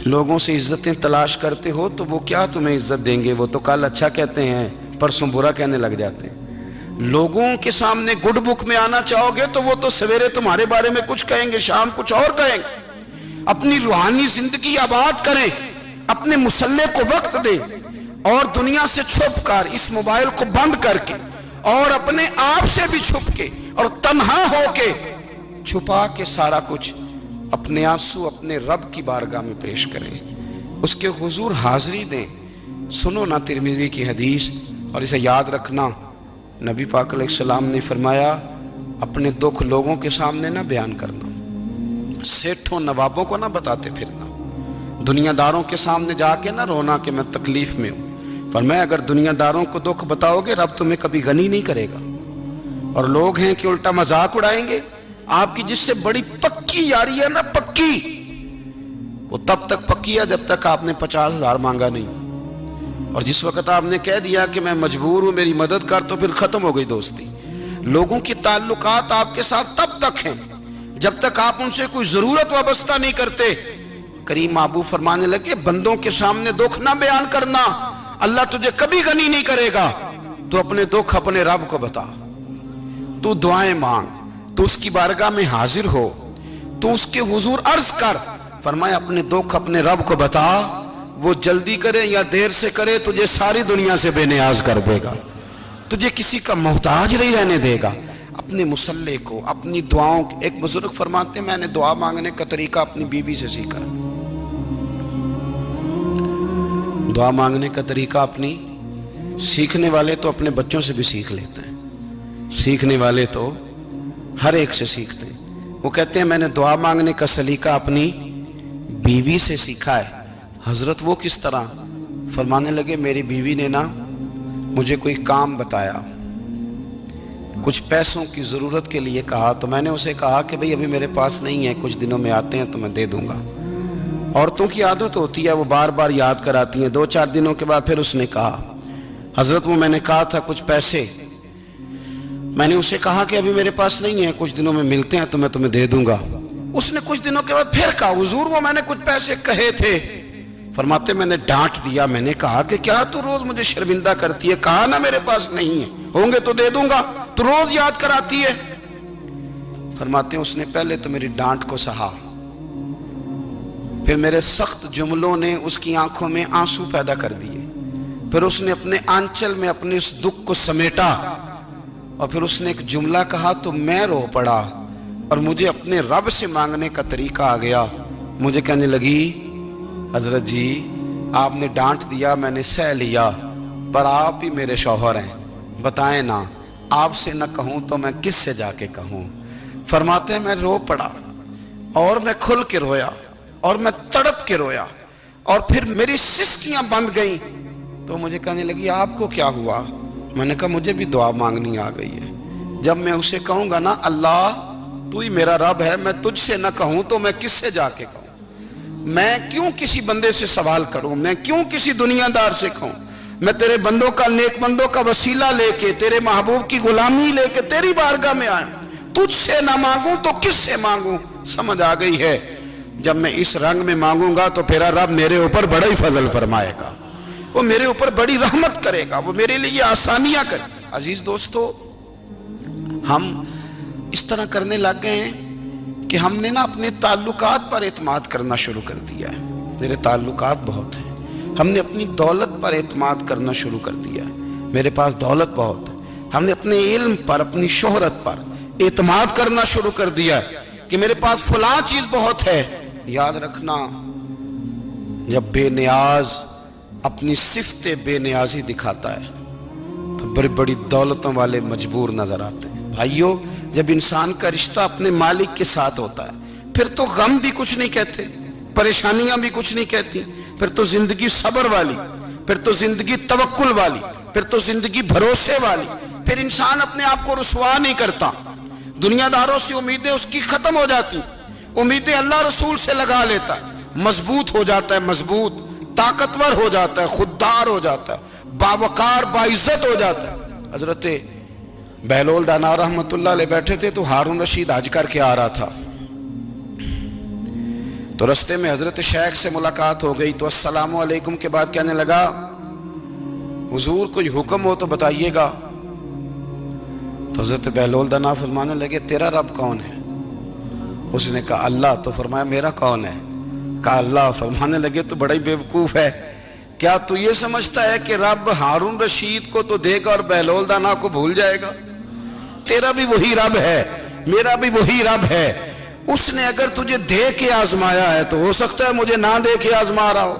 لوگوں سے عزتیں تلاش کرتے ہو تو وہ کیا تمہیں عزت دیں گے؟ وہ تو کل اچھا کہتے ہیں، پرسوں برا کہنے لگ جاتے ہیں۔ لوگوں کے سامنے گڈ بک میں آنا چاہو گے تو وہ تو سویرے تمہارے بارے میں کچھ کہیں گے، شام کچھ اور کہیں گے۔ اپنی روحانی زندگی آباد کریں، اپنے مسلح کو وقت دیں، اور دنیا سے چھپ کر اس موبائل کو بند کر کے اور اپنے آپ سے بھی چھپ کے اور تنہا ہو کے چھپا کے سارا کچھ اپنے آنسو اپنے رب کی بارگاہ میں پیش کریں، اس کے حضور حاضری دیں۔ سنو نا ترمذی کی حدیث، اور اسے یاد رکھنا، نبی پاک علیہ السلام نے فرمایا اپنے دکھ لوگوں کے سامنے نہ بیان کرنا، سیٹھوں نوابوں کو نہ بتاتے پھرنا، دنیا داروں کے سامنے جا کے نہ رونا کہ میں تکلیف میں ہوں۔ فرمایا اگر دنیا داروں کو دکھ بتاؤ گے رب تمہیں کبھی غنی نہیں کرے گا۔ اور لوگ ہیں کہ الٹا مذاق اڑائیں گے آپ کی، جس سے بڑی پکی یاری ہے نا، پکی، وہ تب تک پکی ہے جب تک آپ نے 50,000 مانگا نہیں، اور جس وقت آپ نے کہہ دیا کہ میں مجبور ہوں میری مدد کر، تو پھر ختم ہو گئی دوستی۔ لوگوں کی تعلقات آپ کے ساتھ تب تک ہیں جب تک آپ ان سے کوئی ضرورت وابستہ نہیں کرتے۔ کریم محبوب فرمانے لگے بندوں کے سامنے دکھ نہ بیان کرنا، اللہ تجھے کبھی غنی نہیں کرے گا۔ تو اپنے دکھ اپنے رب کو بتا، تو دعائیں مانگ، تو اس کی بارگاہ میں حاضر ہو، تو اس کے حضور عرض کر۔ فرمایا اپنے دکھ اپنے رب کو بتا، وہ جلدی کرے یا دیر سے کرے تجھے ساری دنیا سے بے نیاز کر دے گا، تجھے کسی کا محتاج نہیں رہنے دے گا۔ اپنے مسلح کو، اپنی دعاؤں، ایک بزرگ فرماتے ہیں میں نے دعا مانگنے کا طریقہ اپنی بیوی سے سیکھا، دعا مانگنے کا طریقہ اپنی، سیکھنے والے تو اپنے بچوں سے بھی سیکھ لیتے ہیں، سیکھنے والے تو ہر ایک سے سیکھتے ہیں۔ وہ کہتے ہیں میں نے دعا مانگنے کا سلیقہ اپنی بیوی سے سیکھا ہے۔ حضرت وہ کس طرح؟ فرمانے لگے میری بیوی نے نا مجھے کوئی کام بتایا، کچھ پیسوں کی ضرورت کے لیے کہا، تو میں نے اسے کہا کہ بھئی ابھی میرے پاس نہیں ہے، کچھ دنوں میں آتے ہیں تو میں دے دوں گا۔ عورتوں کی عادت ہوتی ہے وہ بار بار یاد کراتی ہیں، 2-4 دنوں کے بعد پھر اس نے کہا حضرت وہ میں نے کہا تھا کچھ پیسے، میں نے اسے کہا کہ ابھی میرے پاس نہیں ہے، کچھ دنوں میں ملتے ہیں تو میں تمہیں دے دوں گا۔ اس نے کچھ دنوں کے بعد پھر کہا حضور وہ میں نے کچھ پیسے کہے تھے۔ فرماتے میں نے ڈانٹ دیا، میں نے کہا کہ کیا تو روز مجھے شرمندہ کرتی ہے، کہا نا میرے پاس نہیں ہے، ہوں گے تو دے دوں گا، تو روز یاد کراتی ہے۔ فرماتے ہیں اس نے پہلے تو میری ڈانٹ کو سہا، پھر میرے سخت جملوں نے اس کی آنکھوں میں آنسو پیدا کر دیے، پھر اس نے اپنے آنچل میں اپنے اس دکھ کو سمیٹا، اور پھر اس نے ایک جملہ کہا تو میں رو پڑا، اور مجھے اپنے رب سے مانگنے کا طریقہ آ گیا۔ مجھے کہنے لگی حضرت جی آپ نے ڈانٹ دیا میں نے سہ لیا، پر آپ ہی میرے شوہر ہیں، بتائیں نا آپ سے نہ کہوں تو میں کس سے جا کے کہوں۔ فرماتے ہیں میں رو پڑا، اور میں کھل کے رویا، اور میں تڑپ کے رویا، اور پھر میری سسکیاں بند گئیں۔ تو مجھے کہنے لگی آپ کو کیا ہوا؟ میں نے کہا مجھے بھی دعا مانگنی آ گئی ہے، جب میں اسے کہوں گا نا اللہ تو ہی میرا رب ہے، میں تجھ سے نہ کہوں تو میں کس سے جا کے کہوں؟ میں کیوں کسی بندے سے سوال کروں؟ میں کیوں کسی دنیا دار سے کہوں؟ میں تیرے بندوں کا، نیک بندوں کا وسیلہ لے کے، تیرے محبوب کی غلامی لے کے تیری بارگاہ میں آیا، تجھ سے نہ مانگوں تو کس سے مانگوں؟ سمجھ آ گئی ہے؟ جب میں اس رنگ میں مانگوں گا تو پھر رب میرے اوپر بڑا ہی فضل فرمائے گا، وہ میرے اوپر بڑی رحمت کرے گا، وہ میرے لیے آسانیاں کرے گا۔ عزیز دوستو ہم اس طرح کرنے لگ گئے ہیں کہ ہم نے نا اپنے تعلقات پر اعتماد کرنا شروع کر دیا ہے۔ میرے تعلقات بہت ہیں، ہم نے اپنی دولت پر اعتماد کرنا شروع کر دیا ہے، میرے پاس دولت بہت ہے۔ ہم نے اپنے علم پر، اپنی شہرت پر اعتماد کرنا شروع کر دیا ہے کہ میرے پاس فلاں چیز بہت ہے۔ یاد رکھنا جب بے نیاز اپنی صفت بے نیازی دکھاتا ہے تو بڑی بڑی دولتوں والے مجبور نظر آتے ہیں۔ بھائیو جب انسان کا رشتہ اپنے مالک کے ساتھ ہوتا ہے پھر تو غم بھی کچھ نہیں کہتے، پریشانیاں بھی کچھ نہیں کہتی، پھر تو زندگی صبر والی، پھر تو زندگی توکل والی، پھر تو زندگی بھروسے والی، پھر انسان اپنے آپ کو رسوا نہیں کرتا، دنیا داروں سے امیدیں اس کی ختم ہو جاتی، امیدیں اللہ رسول سے لگا لیتا ہے، مضبوط ہو جاتا ہے، مضبوط، طاقتور ہو جاتا ہے، خوددار ہو جاتا ہے، باوقار باعزت ہو جاتا ہے۔ حضرت بہلول دانا رحمت اللہ علیہ بیٹھے تھے تو ہارون رشید حج کر کے آ رہا تھا، تو رستے میں حضرت شیخ سے ملاقات ہو گئی تو السلام علیکم کے بعد کہنے لگا حضور کوئی حکم ہو تو بتائیے گا. تو حضرت بہلول دانا فرمانے لگے تیرا رب کون ہے؟ اس نے کہا اللہ. تو فرمایا میرا کون ہے؟ کہا اللہ. فرمانے لگے تو بڑا ہی بیوقوف ہے، کیا تو یہ سمجھتا ہے کہ رب ہارون رشید کو تو دے گا اور بہلول دانا کو بھول جائے گا؟ تیرا بھی وہی رب ہے، میرا بھی وہی رب ہے. اس نے اگر تجھے دے کے آزمایا ہے تو ہو سکتا ہے مجھے نہ دے کے آزما رہا ہو.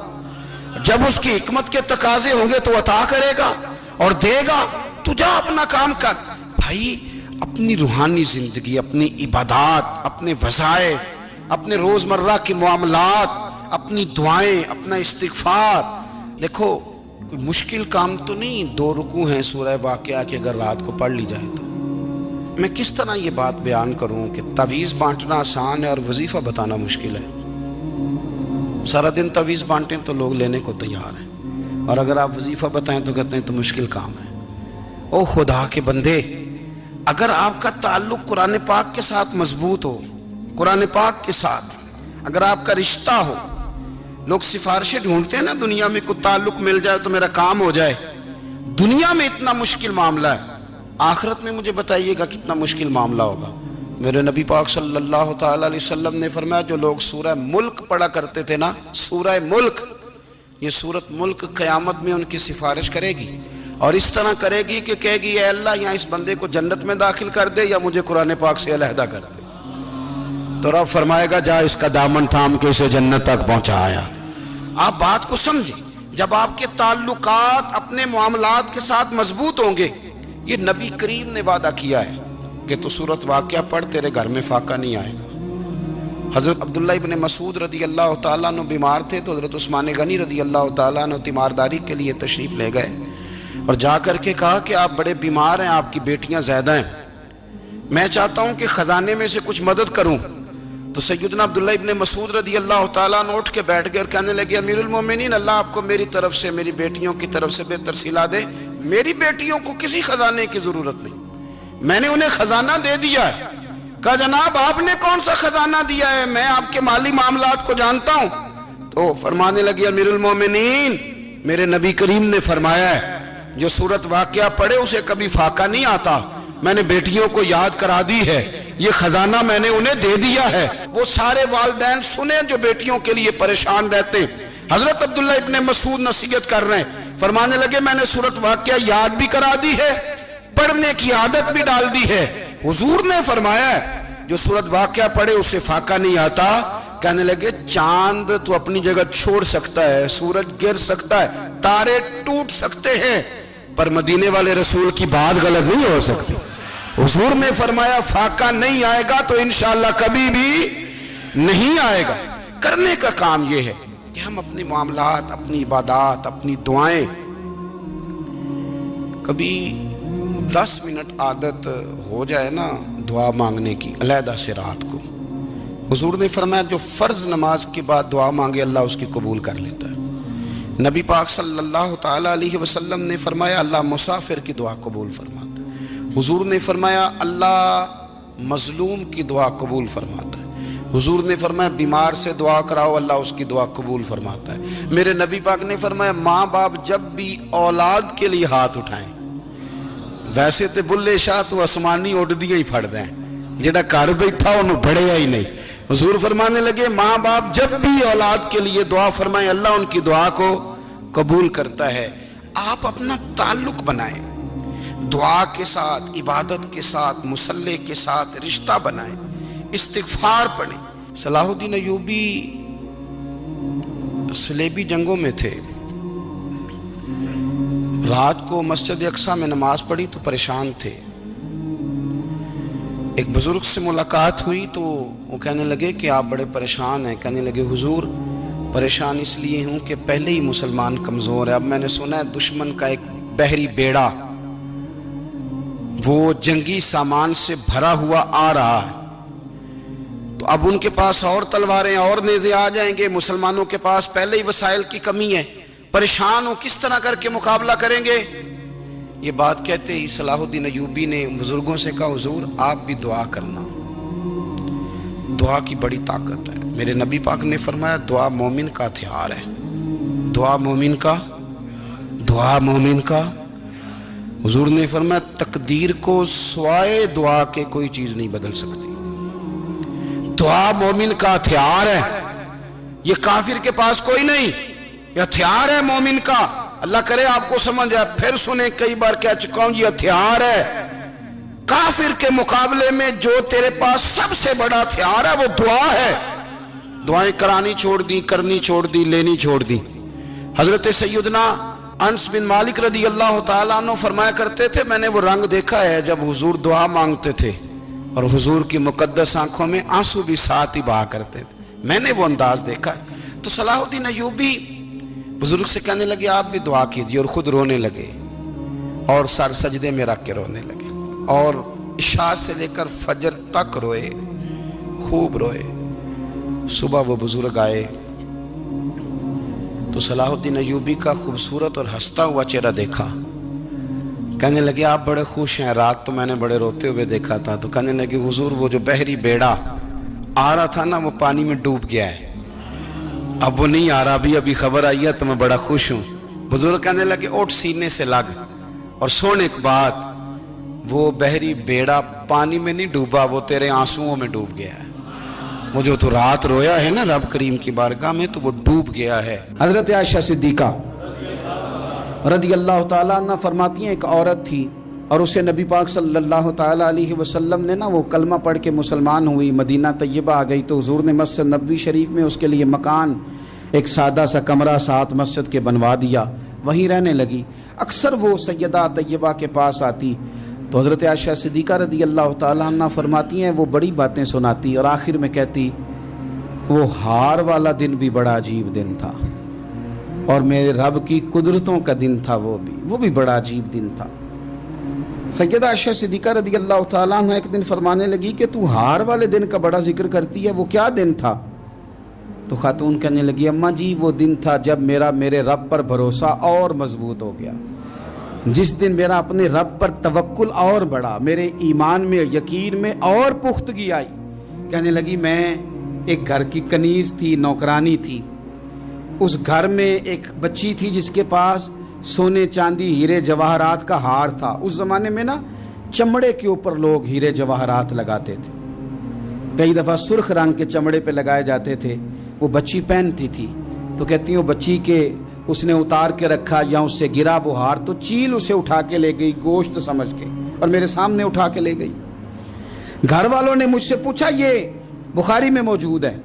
جب اس کی حکمت کے تقاضے ہوں گے تو عطا کرے گا اور دے گا. تو جا اپنا کام کر. بھائی اپنی روحانی زندگی، اپنی عبادات، اپنے وظائف، اپنے روزمرہ کے معاملات، اپنی دعائیں، اپنا استغفار. دیکھو کوئی مشکل کام تو نہیں، 2 رکوع ہیں سورہ واقعہ کہ اگر رات کو پڑھ لی جائے تو. میں کس طرح یہ بات بیان کروں کہ تعویذ بانٹنا آسان ہے اور وظیفہ بتانا مشکل ہے. سارا دن تعویذ بانٹیں تو لوگ لینے کو تیار ہیں، اور اگر آپ وظیفہ بتائیں تو کہتے ہیں تو مشکل کام ہے. او خدا کے بندے، اگر آپ کا تعلق قرآن پاک کے ساتھ مضبوط ہو، قرآن پاک کے ساتھ اگر آپ کا رشتہ ہو، لوگ سفارشیں ڈھونڈتے ہیں نا دنیا میں، کوئی تعلق مل جائے تو میرا کام ہو جائے. دنیا میں اتنا مشکل معاملہ ہے، آخرت میں مجھے بتائیے گا کتنا مشکل معاملہ ہوگا. میرے نبی پاک صلی اللہ تعالیٰ علیہ وسلم نے فرمایا جو لوگ سورہ ملک پڑھا کرتے تھے نا، سورہ ملک، یہ سورت ملک قیامت میں ان کی سفارش کرے گی، اور اس طرح کرے گی کہ کہے گی اے اللہ یہاں اس بندے کو جنت میں داخل کر دے یا مجھے قرآن پاک سے علیحدہ کر دے. تو رب فرمائے گا جا اس کا دامن تھام کے اسے جنت تک پہنچایا. آپ بات کو سمجھیں، جب آپ کے تعلقات اپنے معاملات کے ساتھ مضبوط ہوں گے، یہ نبی کریم نے وعدہ کیا ہے کہ تو سورت واقعہ پڑھ تیرے گھر میں فاقہ نہیں آئے گا. حضرت عبداللہ ابن مسعود رضی اللہ تعالیٰ عنہ بیمار تھے تو حضرت عثمان غنی رضی اللہ تعالیٰ عنہ تیمارداری کے لیے تشریف لے گئے اور جا کر کے کہا کہ آپ بڑے بیمار ہیں، آپ کی بیٹیاں زیادہ ہیں، میں چاہتا ہوں کہ خزانے میں سے کچھ مدد کروں. تو سیدنا عبداللہ ابن مسعود رضی اللہ تعالیٰ عنہ اٹھ کے بیٹھ گئے اور کہنے لگے امیر المومنین، اللہ آپ کو میری طرف سے، میری بیٹیوں کی طرف سے بہتر صلہ دے. میری بیٹیوں کو کسی خزانے کی ضرورت نہیں، میں نے انہیں خزانہ دے دیا ہے. کہا جناب آپ نے کون سا خزانہ دیا ہے، میں آپ کے مالی معاملات کو جانتا ہوں. تو فرمانے لگی امیر المومنین، میرے نبی کریم نے فرمایا ہے جو سورت واقعہ پڑھے اسے کبھی فاقہ نہیں آتا. میں نے بیٹیوں کو یاد کرا دی ہے، یہ خزانہ میں نے انہیں دے دیا ہے. وہ سارے والدین سنیں جو بیٹیوں کے لیے پریشان رہتے. حضرت عبداللہ ابن مسعود نصیحت کر رہے ہیں، فرمانے لگے میں نے سورت واقعہ یاد بھی کرا دی ہے، پڑھنے کی عادت بھی ڈال دی ہے. حضور نے فرمایا ہے جو سورت واقعہ پڑھے اسے فاقہ نہیں آتا. کہنے لگے چاند تو اپنی جگہ چھوڑ سکتا ہے، سورج گر سکتا ہے، تارے ٹوٹ سکتے ہیں، پر مدینے والے رسول کی بات غلط نہیں ہو سکتی. حضور نے فرمایا فاقہ نہیں آئے گا تو انشاءاللہ کبھی بھی نہیں آئے گا. کرنے کا کام یہ ہے کہ ہم اپنے معاملات، اپنی عبادات، اپنی دعائیں کبھی 10 منٹ عادت ہو جائے نا دعا مانگنے کی علیحدہ سے رات کو. حضور نے فرمایا جو فرض نماز کے بعد دعا مانگے اللہ اس کی قبول کر لیتا ہے. نبی پاک صلی اللہ تعالیٰ علیہ وسلم نے فرمایا اللہ مسافر کی دعا قبول فرماتا ہے. حضور نے فرمایا اللہ مظلوم کی دعا قبول فرماتا ہے. حضور نے فرمایا بیمار سے دعا کراؤ اللہ اس کی دعا قبول فرماتا ہے. میرے نبی پاک نے فرمایا ماں باپ جب بھی اولاد کے لیے ہاتھ اٹھائیں، ویسے تے بلے شاہ تو آسمانی اڈ دیا ہی پھڑ دیں، جڑا گھر بیٹھا انہوں بڑھیا ہی نہیں. حضور فرمانے لگے ماں باپ جب بھی اولاد کے لیے دعا فرمائیں اللہ ان کی دعا کو قبول کرتا ہے. آپ اپنا تعلق بنائیں دعا کے ساتھ، عبادت کے ساتھ، مصلی کے ساتھ رشتہ بنائیں، استغفار پڑھیں. صلاح الدین ایوبی صلیبی جنگوں میں تھے، رات کو مسجد اقصیٰ میں نماز پڑھی تو پریشان تھے. ایک بزرگ سے ملاقات ہوئی تو وہ کہنے لگے کہ آپ بڑے پریشان ہیں. کہنے لگے حضور پریشان اس لیے ہوں کہ پہلے ہی مسلمان کمزور ہے، اب میں نے سنا ہے دشمن کا ایک بحری بیڑا وہ جنگی سامان سے بھرا ہوا آ رہا ہے، تو اب ان کے پاس اور تلواریں اور نیزے آ جائیں گے، مسلمانوں کے پاس پہلے ہی وسائل کی کمی ہے، پریشان ہو کس طرح کر کے مقابلہ کریں گے. یہ بات کہتے ہی صلاح الدین ایوبی نے بزرگوں سے کہا حضور آپ بھی دعا کرنا، دعا کی بڑی طاقت ہے. میرے نبی پاک نے فرمایا دعا مومن کا ہتھیار ہے، دعا مومن کا، دعا مومن کا۔ حضور نے فرمایا تقدیر کو سوائے دعا کے کوئی چیز نہیں بدل سکتی۔ دعا مومن کا ہتھیار ہے، یہ کافر کے پاس کوئی نہیں، یہ ہتھیار ہے مومن کا۔ اللہ کرے آپ کو سمجھ آئے، پھر سنیں، کئی بار کہہ چکا ہوں یہ ہتھیار ہے۔ کافر کے مقابلے میں جو تیرے پاس سب سے بڑا ہتھیار ہے وہ دعا ہے۔ دعائیں کرانی چھوڑ دی، کرنی چھوڑ دی، لینی چھوڑ دی۔ حضرت سیدنا انس بن مالک رضی اللہ تعالیٰ عنہ فرمایا کرتے تھے، میں نے وہ رنگ دیکھا ہے جب حضور دعا مانگتے تھے اور حضور کی مقدس آنکھوں میں آنسو بھی ساتھ ہی بہا کرتے تھے، میں نے وہ انداز دیکھا ہے۔ تو صلاح الدین ایوبی بزرگ سے کہنے لگے آپ بھی دعا کیجئے، اور خود رونے لگے اور سر سجدے میں رکھ کے رونے لگے، اور عشاء سے لے کر فجر تک روئے، خوب روئے۔ صبح وہ بزرگ آئے تو صلاح الدین ایوبی کا خوبصورت اور ہنستا ہوا چہرہ دیکھا، کہنے لگے آپ بڑے خوش ہیں، رات تو میں نے بڑے روتے ہوئے دیکھا تھا۔ تو کہنے لگے حضور وہ جو بحری بیڑا آ رہا تھا نا وہ پانی میں ڈوب گیا ہے، اب وہ نہیں آ رہا، ابھی خبر آئی ہے تو میں بڑا خوش ہوں۔ بزرگ کہنے لگے اٹھ سینے سے لگ اور سن ایک بات، وہ بحری بیڑا پانی میں نہیں ڈوبا، وہ تیرے آنسوؤں میں ڈوب گیا ہے۔ وہ جو تو رات رویا ہے نا رب کریم کی بارگاہ میں تو وہ ڈوب گیا ہے۔ حضرت عائشہ صدیقہ رضی اللہ تعالیٰ عنہ فرماتی ہیں ایک عورت تھی اور اسے نبی پاک صلی اللہ تعالیٰ علیہ وسلم نے نا وہ کلمہ پڑھ کے مسلمان ہوئی، مدینہ طیبہ آ گئی تو حضور نے مسجد نبوی شریف میں اس کے لیے مکان، ایک سادہ سا کمرہ ساتھ مسجد کے بنوا دیا، وہیں رہنے لگی۔ اکثر وہ سیدہ طیبہ کے پاس آتی تو حضرت عائشہ صدیقہ رضی اللہ تعالیٰ عنہ فرماتی ہیں وہ بڑی باتیں سناتی اور آخر میں کہتی وہ ہار والا دن بھی بڑا عجیب دن تھا اور میرے رب کی قدرتوں کا دن تھا، وہ بھی بڑا عجیب دن تھا۔ سیدہ عائشہ صدیقہ رضی اللہ تعالیٰ عنہ ایک دن فرمانے لگی کہ تو ہار والے دن کا بڑا ذکر کرتی ہے، وہ کیا دن تھا؟ تو خاتون کہنے لگی اماں جی وہ دن تھا جب میرے رب پر بھروسہ اور مضبوط ہو گیا، جس دن میرا اپنے رب پر توکل اور بڑھا، میرے ایمان میں یقین میں اور پختگی آئی۔ کہنے لگی میں ایک گھر کی کنیز تھی، نوکرانی تھی، اس گھر میں ایک بچی تھی جس کے پاس سونے چاندی ہیرے جواہرات کا ہار تھا۔ اس زمانے میں نا چمڑے کے اوپر لوگ ہیرے جواہرات لگاتے تھے، کئی دفعہ سرخ رنگ کے چمڑے پہ لگائے جاتے تھے، وہ بچی پہنتی تھی۔ تو کہتی ہیں وہ بچی کے اس نے اتار کے رکھا یا اس سے گرا وہ ہار تو چیل اسے اٹھا کے لے گئی گوشت سمجھ کے اور میرے سامنے اٹھا کے لے گئی۔ گھر والوں نے مجھ سے پوچھا، یہ بخاری میں موجود ہے،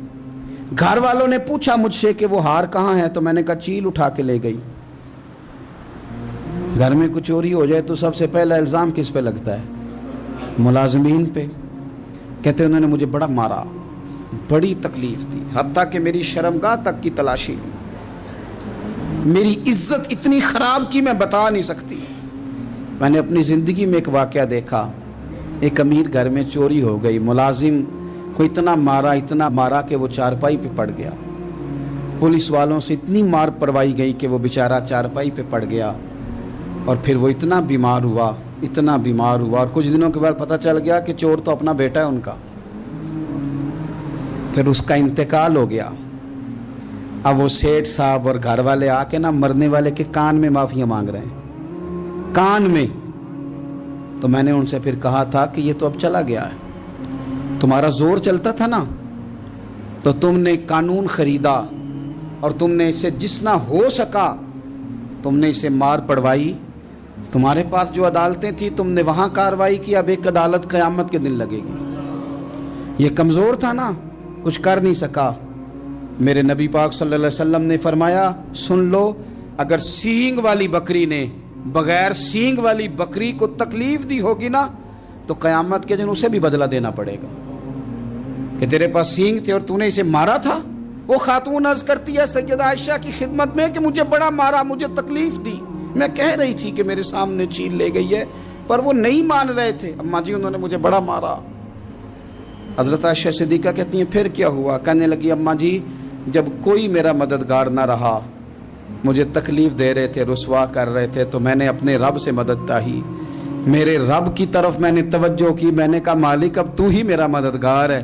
گھر والوں نے پوچھا مجھ سے کہ وہ ہار کہاں ہے تو میں نے کہا چیل اٹھا کے لے گئی۔ گھر میں کچھ چوری ہو جائے تو سب سے پہلا الزام کس پہ لگتا ہے؟ ملازمین پہ۔ کہتے انہوں نے مجھے بڑا مارا، بڑی تکلیف تھی، حتیٰ کہ میری شرمگاہ تک کی تلاشی لی، میری عزت اتنی خراب کی میں بتا نہیں سکتی۔ میں نے اپنی زندگی میں ایک واقعہ دیکھا، ایک امیر گھر میں چوری ہو گئی، ملازم کو اتنا مارا کہ وہ چارپائی پہ پڑ گیا، پولیس والوں سے اتنی مار پروائی گئی کہ وہ بیچارہ چارپائی پہ پڑ گیا، اور پھر وہ اتنا بیمار ہوا اور کچھ دنوں کے بعد پتہ چل گیا کہ چور تو اپنا بیٹا ہے ان کا، پھر اس کا انتقال ہو گیا۔ اب وہ سیٹھ صاحب اور گھر والے آ کے نا مرنے والے کے کان میں معافیاں مانگ رہے ہیں، کان میں۔ تو میں نے ان سے پھر کہا تھا کہ یہ تو اب چلا گیا ہے، تمہارا زور چلتا تھا نا تو تم نے قانون خریدا اور تم نے اسے جتنا ہو سکا تم نے اسے مار پڑوائی، تمہارے پاس جو عدالتیں تھیں تم نے وہاں کارروائی کی، اب ایک عدالت قیامت کے دن لگے گی۔ یہ کمزور تھا نا، کچھ کر نہیں سکا۔ میرے نبی پاک صلی اللہ علیہ وسلم نے فرمایا سن لو، اگر سینگ والی بکری نے بغیر سینگ والی بکری کو تکلیف دی ہوگی نا تو قیامت کے دن اسے بھی بدلہ دینا پڑے گا کہ تیرے پاس سینگ تھے اور تو نے اسے مارا تھا۔ وہ خاتون عرض کرتی ہے سیدہ عائشہ کی خدمت میں کہ مجھے بڑا مارا، مجھے تکلیف دی، میں کہہ رہی تھی کہ میرے سامنے چیل لے گئی ہے پر وہ نہیں مان رہے تھے، اماں جی انہوں نے مجھے بڑا مارا۔ حضرت عائشہ صدیقہ کہتی ہیں پھر کیا ہوا؟ کہنے لگی اماں جی جب کوئی میرا مددگار نہ رہا، مجھے تکلیف دے رہے تھے، رسوا کر رہے تھے، تو میں نے اپنے رب سے مدد چاہی، میرے رب کی طرف میں نے توجہ کی، میں نے کہا مالک اب تو ہی میرا مددگار ہے،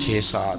6-7,